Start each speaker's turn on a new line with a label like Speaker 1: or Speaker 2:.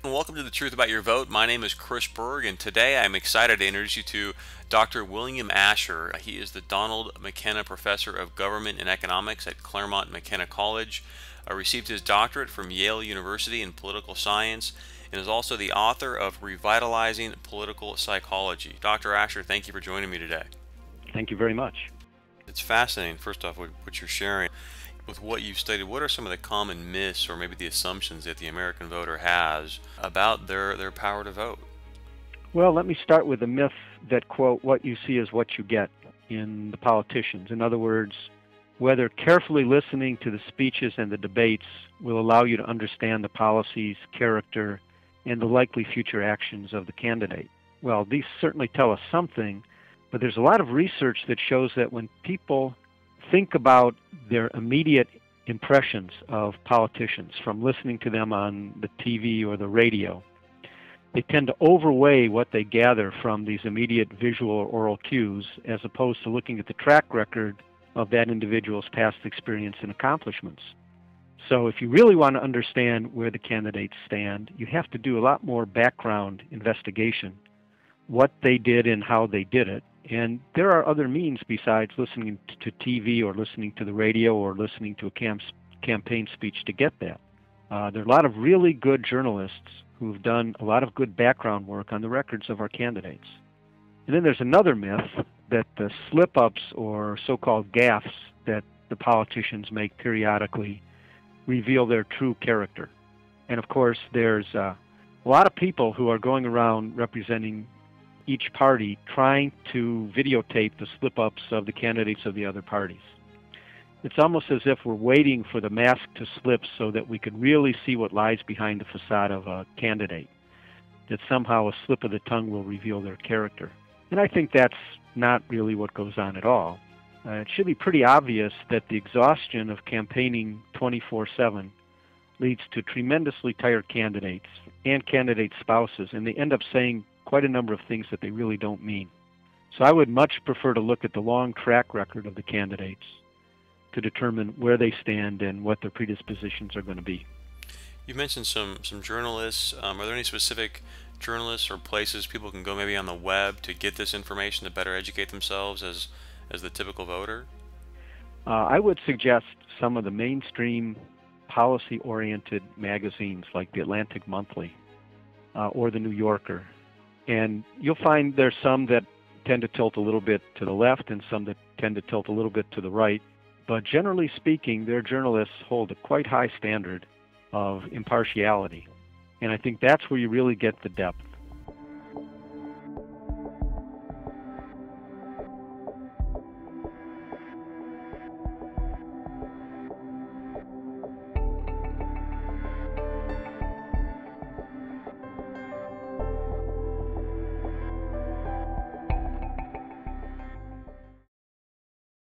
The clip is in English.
Speaker 1: Welcome to The Truth About Your Vote. My name is Chris Berg, and today I'm excited to introduce you to Dr. William Ascher. He is the Donald McKenna Professor of Government and Economics at Claremont McKenna College, received his doctorate from Yale University in political science, and is also the author of Revitalizing Political Psychology. Dr. Ascher, thank you for joining me today.
Speaker 2: Thank you very much.
Speaker 1: It's fascinating, first off, what you're sharing. With what you've studied, what are some of the common myths or maybe the assumptions that the American voter has about their power to vote?
Speaker 2: Well, let me start with the myth that, quote, what you see is what you get in the politicians. In other words, whether carefully listening to the speeches and the debates will allow you to understand the policies, character, and the likely future actions of the candidate. Well, these certainly tell us something, but there's a lot of research that shows that when people think about their immediate impressions of politicians from listening to them on the TV or the radio, they tend to overweigh what they gather from these immediate visual or oral cues as opposed to looking at the track record of that individual's past experience and accomplishments. So if you really want to understand where the candidates stand, you have to do a lot more background investigation, what they did and how they did it. And there are other means besides listening to TV or listening to the radio or listening to a campaign speech to get that. There are a lot of really good journalists who've done a lot of good background work on the records of our candidates. And then there's another myth that the slip-ups or so-called gaffes that the politicians make periodically reveal their true character. And of course, there's a lot of people who are going around representing each party trying to videotape the slip-ups of the candidates of the other parties. It's almost as if we're waiting for the mask to slip so that we could really see what lies behind the facade of a candidate, that somehow a slip of the tongue will reveal their character. And I think that's not really what goes on at all. It should be pretty obvious that the exhaustion of campaigning 24/7 leads to tremendously tired candidates and candidate spouses, and they end up saying quite a number of things that they really don't mean. So I would much prefer to look at the long track record of the candidates to determine where they stand and what their predispositions are going to be.
Speaker 1: You mentioned some journalists. Are there any specific journalists or places people can go maybe on the web to get this information to better educate themselves as the typical voter?
Speaker 2: I would suggest some of the mainstream policy-oriented magazines like the Atlantic Monthly or the New Yorker. And you'll find there's some that tend to tilt a little bit to the left and some that tend to tilt a little bit to the right. But generally speaking, their journalists hold a quite high standard of impartiality. And I think that's where you really get the depth.